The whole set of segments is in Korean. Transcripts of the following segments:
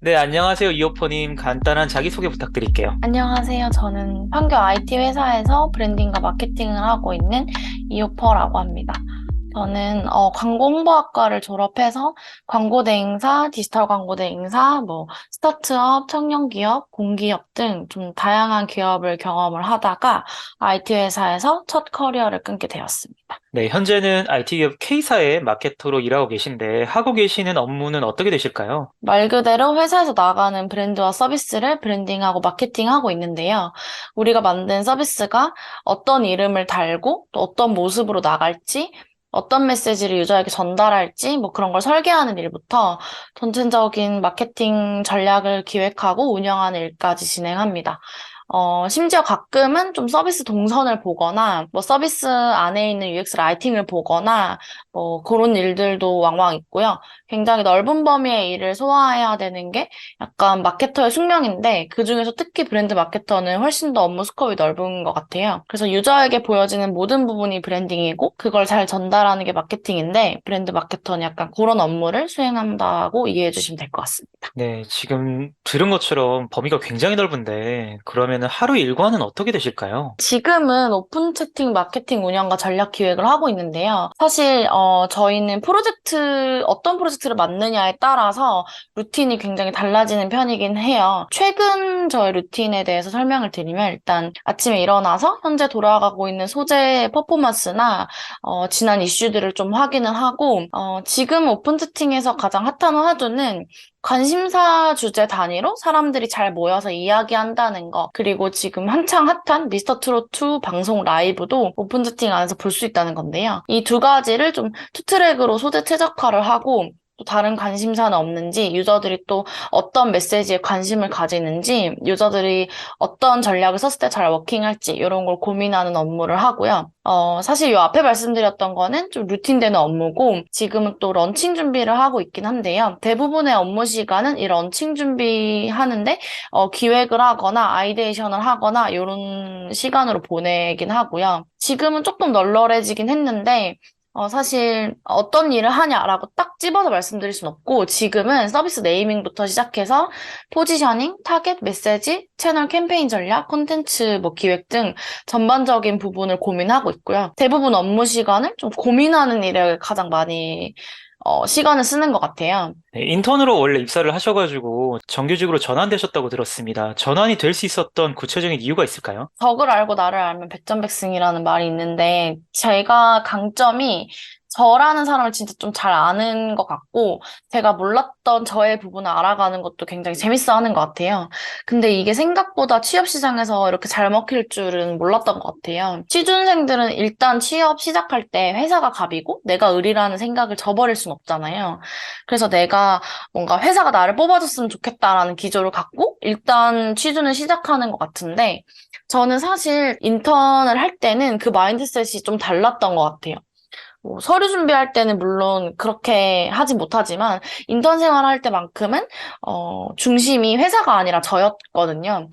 네, 안녕하세요. 이어포님. 간단한 자기소개 부탁드릴게요. 안녕하세요. 저는 판교 IT 회사에서 브랜딩과 마케팅을 하고 있는 이오퍼라고 합니다. 저는 광고 홍보학과를 졸업해서 광고 대행사, 디지털 광고 대행사, 스타트업, 청년기업, 공기업 등 좀 다양한 기업을 경험을 하다가 IT 회사에서 첫 커리어를 끊게 되었습니다. 네, 현재는 IT기업 K사의 마케터로 일하고 계신데, 하고 계시는 업무는 어떻게 되실까요? 말 그대로 회사에서 나가는 브랜드와 서비스를 브랜딩하고 마케팅하고 있는데요. 우리가 만든 서비스가 어떤 이름을 달고 또 어떤 모습으로 나갈지, 어떤 메시지를 유저에게 전달할지, 그런 걸 설계하는 일부터 전체적인 마케팅 전략을 기획하고 운영하는 일까지 진행합니다. 심지어 가끔은 좀 서비스 동선을 보거나, 서비스 안에 있는 UX 라이팅을 보거나, 그런 일들도 왕왕 있고요. 굉장히 넓은 범위의 일을 소화해야 되는 게 약간 마케터의 숙명인데 그중에서 특히 브랜드 마케터는 훨씬 더 업무 스코프이 넓은 것 같아요. 그래서 유저에게 보여지는 모든 부분이 브랜딩이고 그걸 잘 전달하는 게 마케팅인데 브랜드 마케터는 약간 그런 업무를 수행한다고 이해해 주시면 될 것 같습니다. 네, 지금 들은 것처럼 범위가 굉장히 넓은데, 그러면 하루 일과는 어떻게 되실까요? 지금은 오픈 채팅 마케팅 운영과 전략 기획을 하고 있는데요. 사실 저희는 어떤 프로젝트를 맡느냐에 따라서 루틴이 굉장히 달라지는 편이긴 해요. 최근 저의 루틴에 대해서 설명을 드리면 일단 아침에 일어나서 현재 돌아가고 있는 소재의 퍼포먼스나 지난 이슈들을 좀 확인을 하고 지금 오픈 채팅에서 가장 핫한 화두는 관심사 주제 단위로 사람들이 잘 모여서 이야기한다는 거, 그리고 지금 한창 핫한 미스터 트롯2 방송 라이브도 오픈 채팅 안에서 볼 수 있다는 건데요. 이 두 가지를 좀 투트랙으로 소재 최적화를 하고 또 다른 관심사는 없는지, 유저들이 또 어떤 메시지에 관심을 가지는지, 유저들이 어떤 전략을 썼을 때 잘 워킹할지 이런 걸 고민하는 업무를 하고요. 사실 이 앞에 말씀드렸던 거는 좀 루틴되는 업무고 지금은 또 런칭 준비를 하고 있긴 한데요. 대부분의 업무 시간은 이 런칭 준비하는데 기획을 하거나 아이데이션을 하거나 이런 시간으로 보내긴 하고요. 지금은 조금 널널해지긴 했는데 사실 어떤 일을 하냐라고 딱 집어서 말씀드릴 순 없고 지금은 서비스 네이밍부터 시작해서 포지셔닝, 타겟, 메시지, 채널 캠페인 전략, 콘텐츠 기획 등 전반적인 부분을 고민하고 있고요. 대부분 업무 시간을 좀 고민하는 일에 가장 많이 시간을 쓰는 것 같아요. 네, 인턴으로 원래 입사를 하셔가지고, 정규직으로 전환되셨다고 들었습니다. 전환이 될 수 있었던 구체적인 이유가 있을까요? 적을 알고 나를 알면 백전백승이라는 말이 있는데 제가 강점이 저라는 사람을 진짜 좀 잘 아는 것 같고 제가 몰랐던 저의 부분을 알아가는 것도 굉장히 재밌어 하는 것 같아요. 근데 이게 생각보다 취업 시장에서 이렇게 잘 먹힐 줄은 몰랐던 것 같아요. 취준생들은 일단 취업 시작할 때 회사가 갑이고 내가 을이라는 생각을 저버릴 순 없잖아요. 그래서 내가 뭔가 회사가 나를 뽑아줬으면 좋겠다라는 기조를 갖고 일단 취준을 시작하는 것 같은데 저는 사실 인턴을 할 때는 그 마인드셋이 좀 달랐던 것 같아요. 서류 준비할 때는 물론 그렇게 하지 못하지만 인턴 생활할 때만큼은 중심이 회사가 아니라 저였거든요.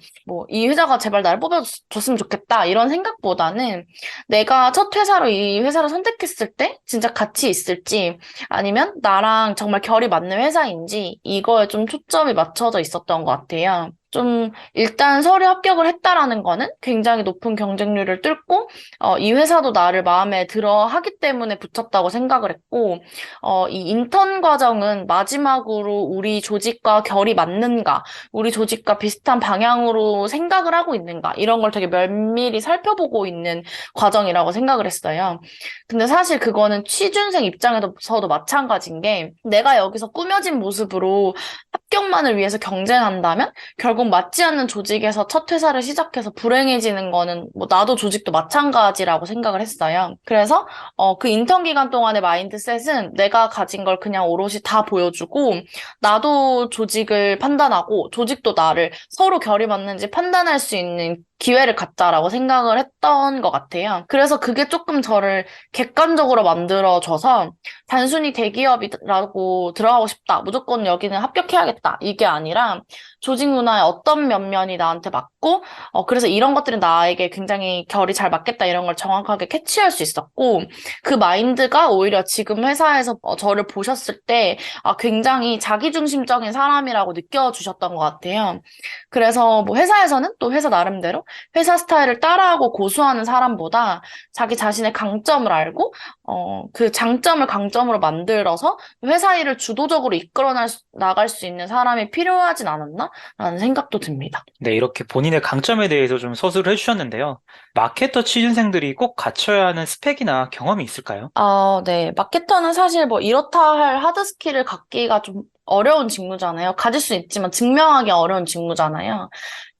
이 회사가 제발 나를 뽑아줬으면 좋겠다 이런 생각보다는 내가 첫 회사로 이 회사를 선택했을 때 진짜 가치 있을지 아니면 나랑 정말 결이 맞는 회사인지 이거에 좀 초점이 맞춰져 있었던 것 같아요. 좀 일단 서류 합격을 했다라는 거는 굉장히 높은 경쟁률을 뚫고 이 회사도 나를 마음에 들어 하기 때문에 붙였다고 생각을 했고, 이 인턴 과정은 마지막으로 우리 조직과 결이 맞는가, 우리 조직과 비슷한 방향으로 생각을 하고 있는가, 이런 걸 되게 면밀히 살펴보고 있는 과정이라고 생각을 했어요. 근데 사실 그거는 취준생 입장에서도 마찬가지인 게, 내가 여기서 꾸며진 모습으로 합격만을 위해서 경쟁한다면, 결국 맞지 않는 조직에서 첫 회사를 시작해서 불행해지는 거는 나도 조직도 마찬가지라고 생각을 했어요. 그래서 그 인턴 기간 동안의 마인드셋은 내가 가진 걸 그냥 오롯이 다 보여주고 나도 조직을 판단하고 조직도 나를 서로 결이 맞는지 판단할 수 있는 기회를 갖자라고 생각을 했던 것 같아요. 그래서 그게 조금 저를 객관적으로 만들어줘서 단순히 대기업이라고 들어가고 싶다. 무조건 여기는 합격해야겠다. 이게 아니라 조직 문화의 어떤 면면이 나한테 맞고, 그래서 이런 것들은 나에게 굉장히 결이 잘 맞겠다. 이런 걸 정확하게 캐치할 수 있었고, 그 마인드가 오히려 지금 회사에서 저를 보셨을 때, 굉장히 자기중심적인 사람이라고 느껴주셨던 것 같아요. 그래서 뭐 회사에서는 또 회사 나름대로 회사 스타일을 따라하고 고수하는 사람보다 자기 자신의 강점을 알고, 그 장점을 강점으로 만들어서 회사 일을 주도적으로 나갈 수 있는 사람이 필요하진 않았나? 라는 생각도 듭니다. 네, 이렇게 본인의 강점에 대해서 좀 서술을 해주셨는데요. 마케터 취준생들이 꼭 갖춰야 하는 스펙이나 경험이 있을까요? 네. 마케터는 사실 뭐 이렇다 할 하드 스킬을 갖기가 좀 어려운 직무잖아요. 가질 수 있지만 증명하기 어려운 직무잖아요.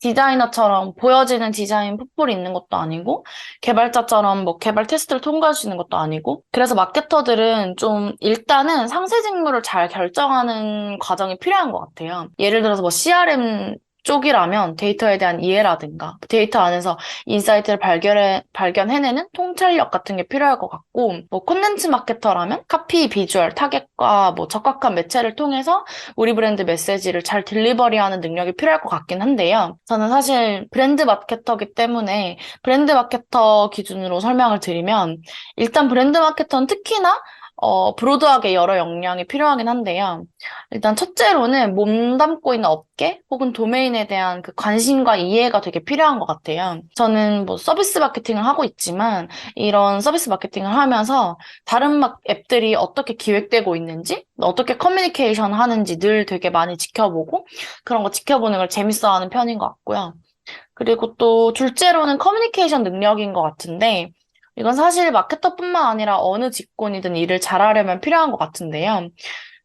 디자이너처럼 보여지는 디자인 풋볼이 있는 것도 아니고, 개발자처럼 뭐 개발 테스트를 통과할 수 있는 것도 아니고, 그래서 마케터들은 좀 일단은 상세 직무를 잘 결정하는 과정이 필요한 것 같아요. 예를 들어서 뭐 CRM 쪽이라면 데이터에 대한 이해라든가, 데이터 안에서 인사이트를 발견해내는 통찰력 같은 게 필요할 것 같고, 뭐 콘텐츠 마케터라면 카피, 비주얼, 타겟과 뭐 적합한 매체를 통해서 우리 브랜드 메시지를 잘 딜리버리하는 능력이 필요할 것 같긴 한데요. 저는 사실 브랜드 마케터기 때문에 브랜드 마케터 기준으로 설명을 드리면, 일단 브랜드 마케터는 특히나 브로드하게 여러 역량이 필요하긴 한데요. 일단 첫째로는 몸담고 있는 업계 혹은 도메인에 대한 그 관심과 이해가 되게 필요한 것 같아요. 저는 뭐 서비스 마케팅을 하고 있지만 이런 서비스 마케팅을 하면서 다른 막 앱들이 어떻게 기획되고 있는지, 어떻게 커뮤니케이션 하는지 늘 되게 많이 지켜보고 그런 거 지켜보는 걸 재밌어하는 편인 것 같고요. 그리고 또 둘째로는 커뮤니케이션 능력인 것 같은데, 이건 사실 마케터뿐만 아니라 어느 직군이든 일을 잘하려면 필요한 것 같은데요.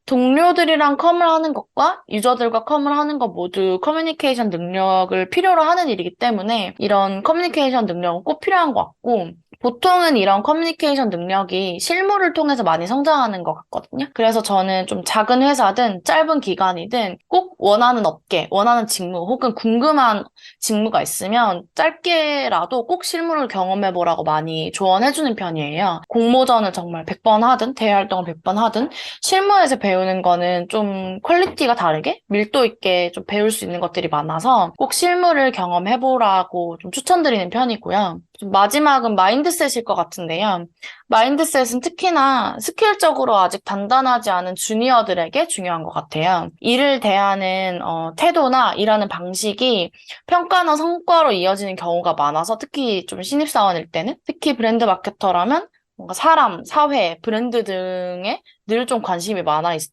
동료들이랑 컴을 하는 것과 유저들과 컴을 하는 것 모두 커뮤니케이션 능력을 필요로 하는 일이기 때문에 이런 커뮤니케이션 능력은 꼭 필요한 것 같고, 보통은 이런 커뮤니케이션 능력이 실무를 통해서 많이 성장하는 것 같거든요. 그래서 저는 좀 작은 회사든 짧은 기간이든 꼭 원하는 업계, 원하는 직무 혹은 궁금한 직무가 있으면 짧게라도 꼭 실무를 경험해보라고 많이 조언해주는 편이에요. 공모전을 정말 100번 하든 대활동을 100번 하든 실무에서 배우는 거는 좀 퀄리티가 다르게 밀도 있게 좀 배울 수 있는 것들이 많아서 꼭 실무를 경험해보라고 좀 추천드리는 편이고요. 좀 마지막은 마인드셋일 것 같은데요. 마인드셋은 특히나 스킬적으로 아직 단단하지 않은 주니어들에게 중요한 것 같아요. 일을 대하는 태도나 일하는 방식이 평가나 성과로 이어지는 경우가 많아서 특히 좀 신입사원일 때는 특히 브랜드 마케터라면 뭔가 사람, 사회, 브랜드 등에 늘 좀 관심이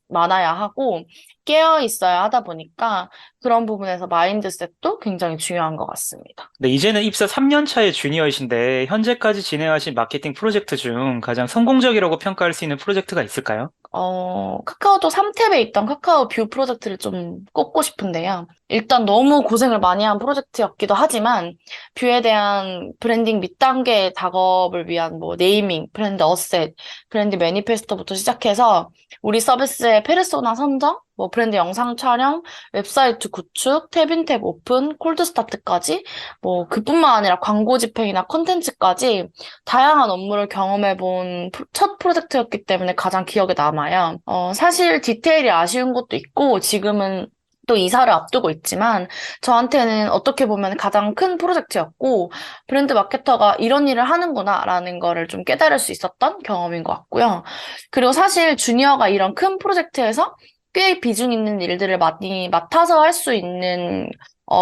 많아야 하고 깨어 있어야 하다 보니까 그런 부분에서 마인드셋도 굉장히 중요한 것 같습니다. 네, 이제는 입사 3년 차의 주니어이신데 현재까지 진행하신 마케팅 프로젝트 중 가장 성공적이라고 평가할 수 있는 프로젝트가 있을까요? 카카오톡 3탭에 있던 카카오 뷰 프로젝트를 좀 꼽고 싶은데요. 일단 너무 고생을 많이 한 프로젝트였기도 하지만, 뷰에 대한 브랜딩 밑단계 작업을 위한 뭐 네이밍, 브랜드 어셋, 브랜드 매니페스토부터 시작해서 우리 서비스의 페르소나 선정, 뭐 브랜드 영상 촬영, 웹사이트 구축, 탭인탭 오픈, 콜드 스타트까지 뭐 그뿐만 아니라 광고 집행이나 콘텐츠까지 다양한 업무를 경험해본 첫 프로젝트였기 때문에 가장 기억에 남아요. 사실 디테일이 아쉬운 것도 있고 지금은 또 이사를 앞두고 있지만 저한테는 어떻게 보면 가장 큰 프로젝트였고 브랜드 마케터가 이런 일을 하는구나라는 거를 좀 깨달을 수 있었던 경험인 것 같고요. 그리고 사실 주니어가 이런 큰 프로젝트에서 꽤 비중 있는 일들을 많이 맡아서 할 수 있는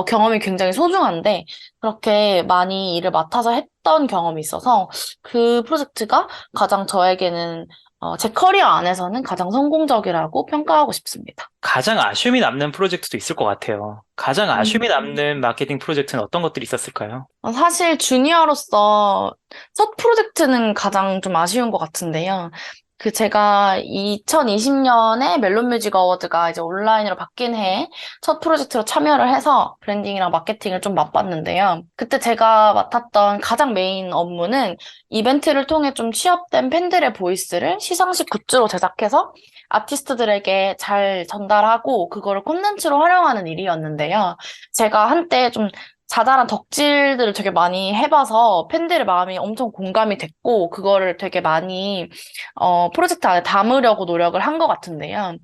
경험이 굉장히 소중한데 그렇게 많이 일을 맡아서 했던 경험이 있어서 그 프로젝트가 가장 저에게는 제 커리어 안에서는 가장 성공적이라고 평가하고 싶습니다. 가장 아쉬움이 남는 프로젝트도 있을 것 같아요. 가장 아쉬움이 음. 남는 마케팅 프로젝트는 어떤 것들이 있었을까요? 사실 주니어로서 첫 프로젝트는 가장 좀 아쉬운 것 같은데요. 제가 2020년에 멜론뮤직 어워드가 이제 온라인으로 바뀐 해에 첫 프로젝트로 참여를 해서 브랜딩이랑 마케팅을 좀 맛봤는데요. 그때 제가 맡았던 가장 메인 업무는 이벤트를 통해 좀 취업된 팬들의 보이스를 시상식 굿즈로 제작해서 아티스트들에게 잘 전달하고 그거를 콘텐츠로 활용하는 일이었는데요. 제가 한때 좀 자잘한 덕질들을 되게 많이 해봐서 팬들의 마음이 엄청 공감이 됐고, 그거를 되게 많이, 프로젝트 안에 담으려고 노력을 한 것 같은데요.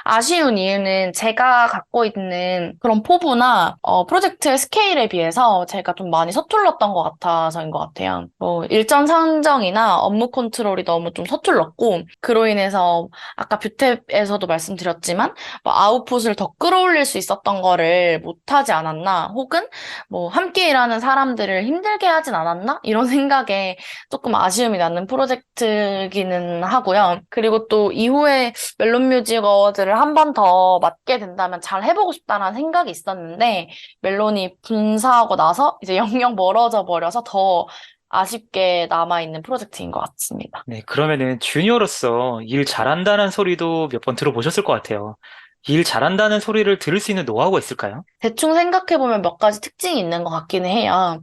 아쉬운 이유는 제가 갖고 있는 그런 포부나, 프로젝트의 스케일에 비해서 제가 좀 많이 서툴렀던 것 같아서인 것 같아요. 일정 산정이나 업무 컨트롤이 너무 좀 서툴렀고, 그로 인해서 아까 뷰탭에서도 말씀드렸지만, 뭐 아웃풋을 더 끌어올릴 수 있었던 거를 못하지 않았나, 혹은 뭐 함께 일하는 사람들을 힘들게 하진 않았나? 이런 생각에 조금 아쉬움이 나는 프로젝트기는 하고요. 그리고 또 이후에 멜론 뮤직 어워즈를 한 번 더 맡게 된다면 잘 해보고 싶다는 생각이 있었는데 멜론이 분사하고 나서 이제 영영 멀어져 버려서 더 아쉽게 남아있는 프로젝트인 것 같습니다. 네, 그러면은 주니어로서 일 잘한다는 소리도 몇 번 들어보셨을 것 같아요. 일 잘한다는 소리를 들을 수 있는 노하우가 있을까요? 대충 생각해보면 몇 가지 특징이 있는 것 같기는 해요.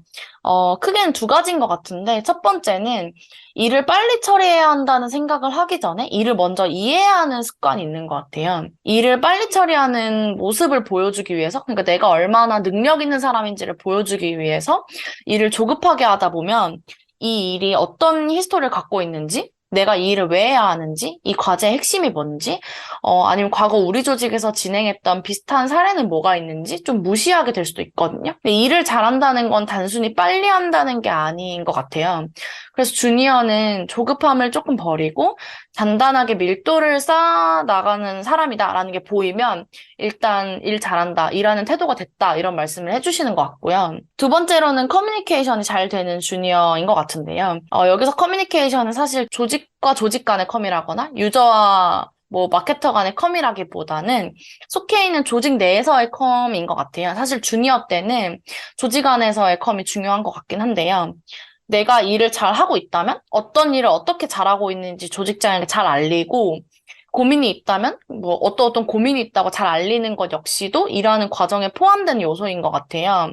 크게는 두 가지인 것 같은데, 첫 번째는 일을 빨리 처리해야 한다는 생각을 하기 전에 일을 먼저 이해해야 하는 습관이 있는 것 같아요. 일을 빨리 처리하는 모습을 보여주기 위해서, 그러니까 내가 얼마나 능력 있는 사람인지를 보여주기 위해서 일을 조급하게 하다 보면 이 일이 어떤 히스토리를 갖고 있는지, 내가 이 일을 왜 해야 하는지, 이 과제의 핵심이 뭔지, 아니면 과거 우리 조직에서 진행했던 비슷한 사례는 뭐가 있는지 좀 무시하게 될 수도 있거든요. 근데 일을 잘한다는 건 단순히 빨리 한다는 게 아닌 것 같아요. 그래서 주니어는 조급함을 조금 버리고 단단하게 밀도를 쌓아 나가는 사람이다라는 게 보이면 일단 일 잘한다, 일하는 태도가 됐다 이런 말씀을 해주시는 것 같고요. 두 번째로는 커뮤니케이션이 잘 되는 주니어인 것 같은데요. 여기서 커뮤니케이션은 사실 조직과 조직 간의 커미라거나 유저와 뭐 마케터 간의 컴이라기보다는 속해 있는 조직 내에서의 컴인 것 같아요. 사실 주니어 때는 조직 안에서의 컴이 중요한 것 같긴 한데요. 내가 일을 잘 하고 있다면 어떤 일을 어떻게 잘하고 있는지 조직장에게 잘 알리고 고민이 있다면 뭐 어떤 고민이 있다고 잘 알리는 것 역시도 일하는 과정에 포함된 요소인 것 같아요.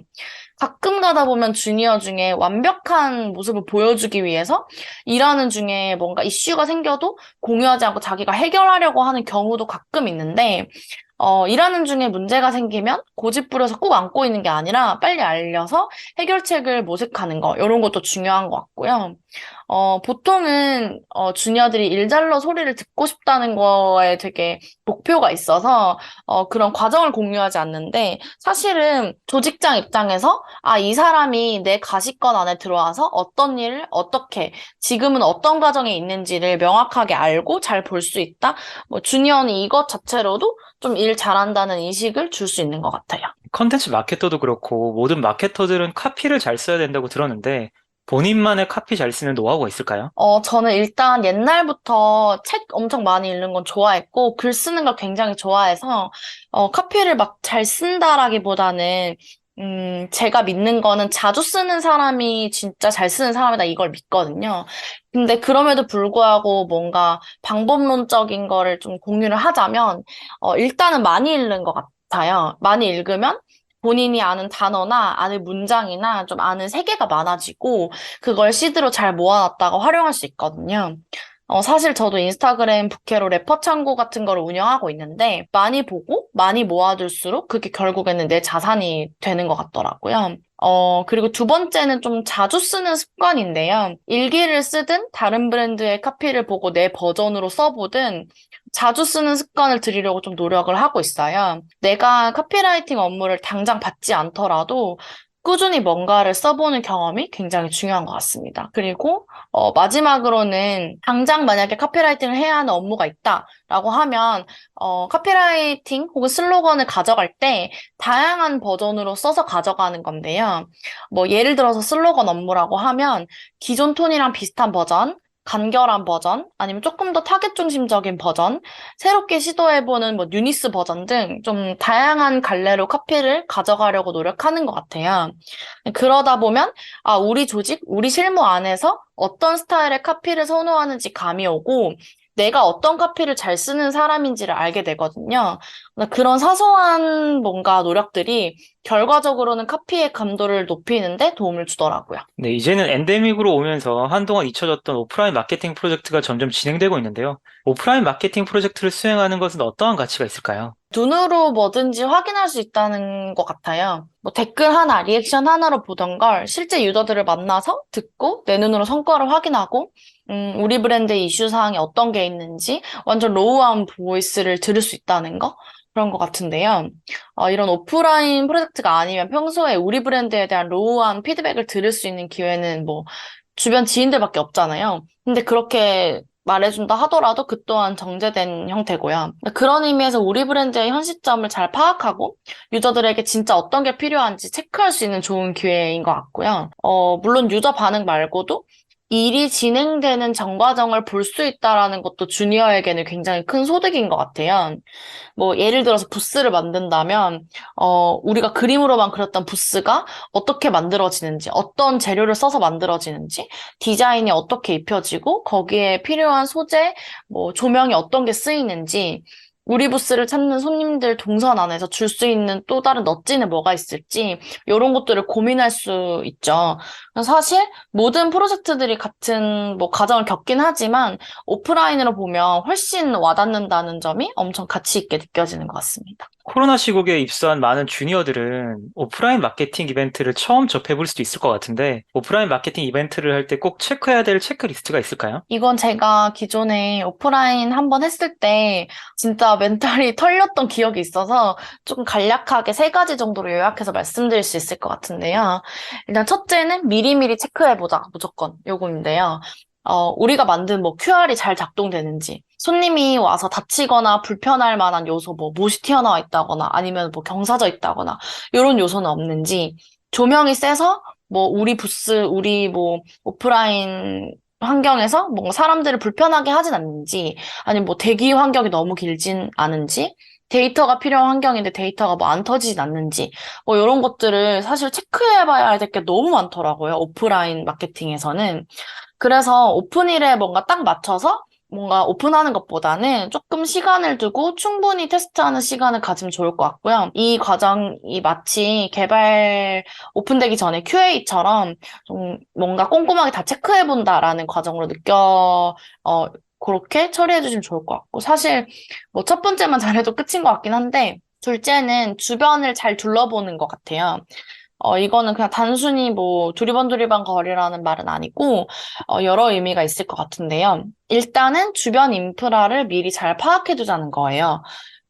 가끔 가다 보면 주니어 중에 완벽한 모습을 보여주기 위해서 일하는 중에 뭔가 이슈가 생겨도 공유하지 않고 자기가 해결하려고 하는 경우도 가끔 있는데, 일하는 중에 문제가 생기면 고집 부려서 꾹 안고 있는 게 아니라 빨리 알려서 해결책을 모색하는 거, 이런 것도 중요한 것 같고요. 보통은, 주니어들이 일잘로 소리를 듣고 싶다는 거에 되게 목표가 있어서, 그런 과정을 공유하지 않는데, 사실은 조직장 입장에서, 아, 이 사람이 내 가시권 안에 들어와서 어떤 일을 어떻게, 지금은 어떤 과정에 있는지를 명확하게 알고 잘 볼 수 있다? 뭐, 주니어는 이것 자체로도 좀 일 잘한다는 인식을 줄 수 있는 것 같아요. 컨텐츠 마케터도 그렇고 모든 마케터들은 카피를 잘 써야 된다고 들었는데 본인만의 카피 잘 쓰는 노하우가 있을까요? 저는 일단 옛날부터 책 엄청 많이 읽는 건 좋아했고, 글 쓰는 걸 굉장히 좋아해서, 카피를 막 잘 쓴다라기보다는, 제가 믿는 거는 자주 쓰는 사람이 진짜 잘 쓰는 사람이다 이걸 믿거든요. 근데 그럼에도 불구하고 뭔가 방법론적인 거를 좀 공유를 하자면, 일단은 많이 읽는 것 같아요. 많이 읽으면 본인이 아는 단어나 아는 문장이나 좀 아는 세계가 많아지고, 그걸 시드로 잘 모아놨다가 활용할 수 있거든요. 사실 저도 인스타그램 부캐로 래퍼 창고 같은 거를 운영하고 있는데, 많이 보고 많이 모아둘수록 그게 결국에는 내 자산이 되는 것 같더라고요. 그리고 두 번째는 좀 자주 쓰는 습관인데요. 일기를 쓰든 다른 브랜드의 카피를 보고 내 버전으로 써보든 자주 쓰는 습관을 들이려고 좀 노력을 하고 있어요. 내가 카피라이팅 업무를 당장 받지 않더라도 꾸준히 뭔가를 써보는 경험이 굉장히 중요한 것 같습니다. 그리고 마지막으로는 당장 만약에 카피라이팅을 해야 하는 업무가 있다라고 하면 카피라이팅 혹은 슬로건을 가져갈 때 다양한 버전으로 써서 가져가는 건데요. 뭐 예를 들어서 슬로건 업무라고 하면 기존 톤이랑 비슷한 버전, 간결한 버전, 아니면 조금 더 타겟 중심적인 버전, 새롭게 시도해보는 뭐 뉴니스 버전 등 좀 다양한 갈래로 카피를 가져가려고 노력하는 것 같아요. 그러다 보면, 아, 우리 조직, 우리 실무 안에서 어떤 스타일의 카피를 선호하는지 감이 오고, 내가 어떤 카피를 잘 쓰는 사람인지를 알게 되거든요. 그런 사소한 뭔가 노력들이 결과적으로는 카피의 감도를 높이는데 도움을 주더라고요. 네, 이제는 엔데믹으로 오면서 한동안 잊혀졌던 오프라인 마케팅 프로젝트가 점점 진행되고 있는데요. 오프라인 마케팅 프로젝트를 수행하는 것은 어떠한 가치가 있을까요? 눈으로 뭐든지 확인할 수 있다는 것 같아요. 뭐 댓글 하나, 리액션 하나로 보던 걸 실제 유저들을 만나서 듣고 내 눈으로 성과를 확인하고, 우리 브랜드의 이슈 사항이 어떤 게 있는지 완전 로우한 보이스를 들을 수 있다는 거? 그런 것 같은데요. 이런 오프라인 프로젝트가 아니면 평소에 우리 브랜드에 대한 로우한 피드백을 들을 수 있는 기회는 뭐 주변 지인들밖에 없잖아요. 근데 그렇게 말해준다 하더라도 그 또한 정제된 형태고요. 그런 의미에서 우리 브랜드의 현 시점을 잘 파악하고 유저들에게 진짜 어떤 게 필요한지 체크할 수 있는 좋은 기회인 것 같고요. 물론 유저 반응 말고도 일이 진행되는 전 과정을 볼 수 있다라는 것도 주니어에게는 굉장히 큰 소득인 것 같아요. 뭐 예를 들어서 부스를 만든다면 우리가 그림으로만 그렸던 부스가 어떻게 만들어지는지, 어떤 재료를 써서 만들어지는지, 디자인이 어떻게 입혀지고 거기에 필요한 소재, 뭐 조명이 어떤 게 쓰이는지, 우리 부스를 찾는 손님들 동선 안에서 줄 수 있는 또 다른 넛지는 뭐가 있을지 이런 것들을 고민할 수 있죠. 사실 모든 프로젝트들이 같은 뭐 과정을 겪긴 하지만 오프라인으로 보면 훨씬 와닿는다는 점이 엄청 가치 있게 느껴지는 것 같습니다. 코로나 시국에 입사한 많은 주니어들은 오프라인 마케팅 이벤트를 처음 접해볼 수도 있을 것 같은데, 오프라인 마케팅 이벤트를 할 때 꼭 체크해야 될 체크리스트가 있을까요? 이건 제가 기존에 오프라인 한번 했을 때 진짜 멘탈이 털렸던 기억이 있어서 조금 간략하게 세 가지 정도로 요약해서 말씀드릴 수 있을 것 같은데요. 일단 첫째는 미리미리 체크해보자, 무조건 요거인데요. 우리가 만든 뭐 QR이 잘 작동되는지, 손님이 와서 다치거나 불편할 만한 요소, 뭐 못이 튀어나와 있다거나 아니면 뭐 경사져 있다거나 이런 요소는 없는지, 조명이 세서 뭐 우리 부스, 우리 뭐 오프라인 환경에서 뭔가 사람들을 불편하게 하진 않는지, 아니면 뭐 대기 환경이 너무 길진 않은지, 데이터가 필요한 환경인데 데이터가 뭐 안 터지진 않는지, 뭐 이런 것들을 사실 체크해봐야 될 게 너무 많더라고요. 오프라인 마케팅에서는. 그래서 오픈일에 뭔가 딱 맞춰서 뭔가 오픈하는 것보다는 조금 시간을 두고 충분히 테스트하는 시간을 가지면 좋을 것 같고요. 이 과정이 마치 개발 오픈되기 전에 QA처럼 좀 뭔가 꼼꼼하게 다 체크해본다라는 과정으로 그렇게 처리해 주시면 좋을 것 같고. 사실 뭐 첫 번째만 잘해도 끝인 것 같긴 한데, 둘째는 주변을 잘 둘러보는 것 같아요. 이거는 그냥 단순히 뭐 두리번두리번 거리라는 말은 아니고 여러 의미가 있을 것 같은데요. 일단은 주변 인프라를 미리 잘 파악해 두자는 거예요.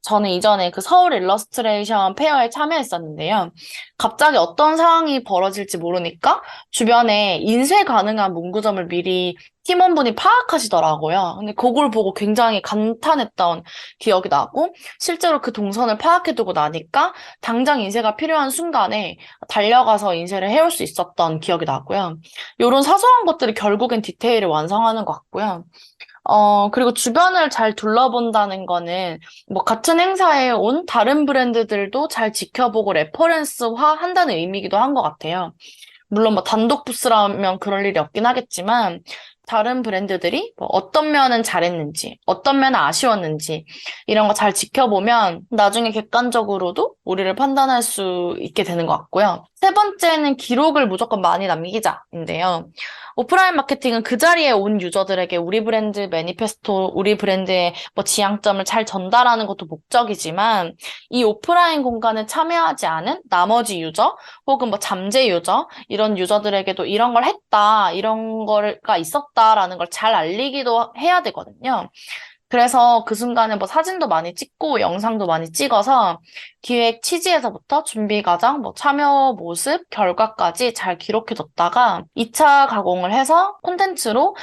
저는 이전에 그 서울 일러스트레이션 페어에 참여했었는데요. 갑자기 어떤 상황이 벌어질지 모르니까 주변에 인쇄 가능한 문구점을 미리 팀원분이 파악하시더라고요. 근데 그걸 보고 굉장히 감탄했던 기억이 나고, 실제로 그 동선을 파악해두고 나니까 당장 인쇄가 필요한 순간에 달려가서 인쇄를 해올 수 있었던 기억이 나고요. 이런 사소한 것들이 결국엔 디테일을 완성하는 것 같고요. 그리고 주변을 잘 둘러본다는 거는 뭐 같은 행사에 온 다른 브랜드들도 잘 지켜보고 레퍼런스화 한다는 의미이기도 한 것 같아요. 물론 뭐 단독 부스라면 그럴 일이 없긴 하겠지만, 다른 브랜드들이 뭐 어떤 면은 잘했는지, 어떤 면은 아쉬웠는지, 이런 거 잘 지켜보면 나중에 객관적으로도 우리를 판단할 수 있게 되는 것 같고요. 세 번째는 기록을 무조건 많이 남기자인데요. 오프라인 마케팅은 그 자리에 온 유저들에게 우리 브랜드 매니페스토, 우리 브랜드의 뭐 지향점을 잘 전달하는 것도 목적이지만, 이 오프라인 공간에 참여하지 않은 나머지 유저, 혹은 뭐 잠재 유저, 이런 유저들에게도 이런 걸 했다, 이런 거가 있었다라는 걸 잘 알리기도 해야 되거든요. 그래서 그 순간에 뭐 사진도 많이 찍고 영상도 많이 찍어서 기획 취지에서부터 준비 과정, 뭐 참여 모습, 결과까지 잘 기록해뒀다가 2차 가공을 해서 콘텐츠로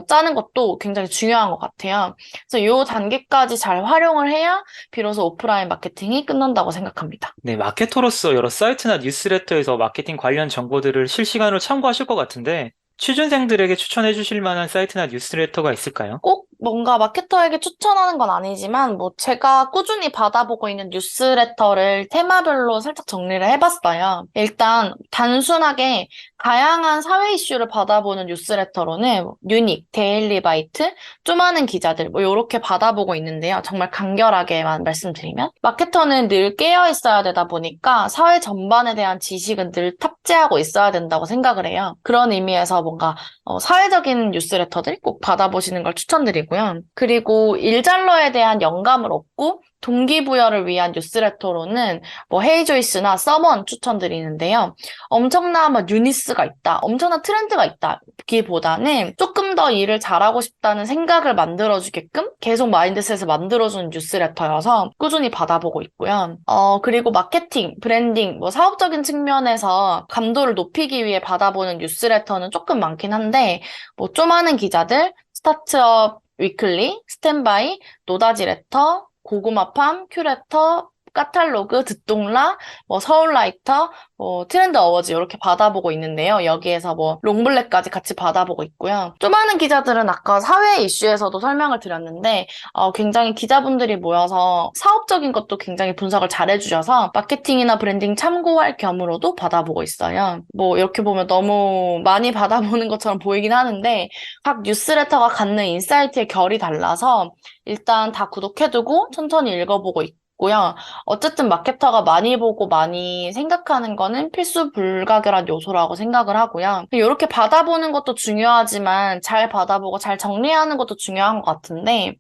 짜는 것도 굉장히 중요한 것 같아요. 그래서 이 단계까지 잘 활용을 해야 비로소 오프라인 마케팅이 끝난다고 생각합니다. 네, 마케터로서 여러 사이트나 뉴스레터에서 마케팅 관련 정보들을 실시간으로 참고하실 것 같은데, 취준생들에게 추천해 주실 만한 사이트나 뉴스레터가 있을까요? 꼭 뭔가 마케터에게 추천하는 건 아니지만, 뭐 제가 꾸준히 받아보고 있는 뉴스레터를 테마별로 살짝 정리를 해봤어요. 일단 단순하게 다양한 사회 이슈를 받아보는 뉴스레터로는 뭐 유닉, 데일리바이트, 쪼많은 기자들 뭐 이렇게 받아보고 있는데요. 정말 간결하게만 말씀드리면, 마케터는 늘 깨어 있어야 되다 보니까 사회 전반에 대한 지식은 늘 탑재하고 있어야 된다고 생각을 해요. 그런 의미에서 뭔가 사회적인 뉴스레터들 꼭 받아보시는 걸 추천드리고, 되고요. 그리고 일잘러에 대한 영감을 얻고 동기부여를 위한 뉴스레터로는 뭐 헤이조이스나 서먼 추천드리는데요. 엄청난 뭐 뉴니스가 있다, 엄청난 트렌드가 있다기보다는 조금 더 일을 잘하고 싶다는 생각을 만들어주게끔 계속 마인드셋을 만들어주는 뉴스레터여서 꾸준히 받아보고 있고요. 그리고 마케팅, 브랜딩, 뭐 사업적인 측면에서 감도를 높이기 위해 받아보는 뉴스레터는 조금 많긴 한데 뭐 좀 아는 기자들, 스타트업 위클리, 스탠바이, 노다지 레터, 고구마팜, 큐레터, 카탈로그, 듣동라, 뭐 서울라이터, 뭐 트렌드 어워즈 이렇게 받아보고 있는데요. 여기에서 뭐 롱블랙까지 같이 받아보고 있고요. 좀 아는 기자들은 아까 사회 이슈에서도 설명을 드렸는데 굉장히 기자분들이 모여서 사업적인 것도 굉장히 분석을 잘 해주셔서 마케팅이나 브랜딩 참고할 겸으로도 받아보고 있어요. 뭐 이렇게 보면 너무 많이 받아보는 것처럼 보이긴 하는데 각 뉴스레터가 갖는 인사이트의 결이 달라서 일단 다 구독해두고 천천히 읽어보고 있고요. 어쨌든 마케터가 많이 보고 많이 생각하는 거는 필수 불가결한 요소라고 생각을 하고요. 이렇게 받아보는 것도 중요하지만 잘 받아보고 잘 정리하는 것도 중요한 것 같은데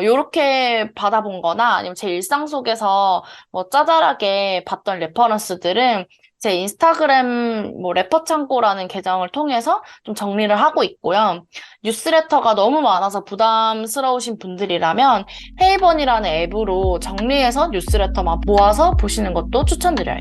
요렇게 받아본 거나 아니면 제 일상 속에서 뭐 짜잘하게 봤던 레퍼런스들은 제 인스타그램 뭐 레퍼 창고라는 계정을 통해서 좀 정리를 하고 있고요. 뉴스레터가 너무 많아서 부담스러우신 분들이라면 페이번이라는 앱으로 정리해서 뉴스레터만 모아서 보시는 것도 추천드려요.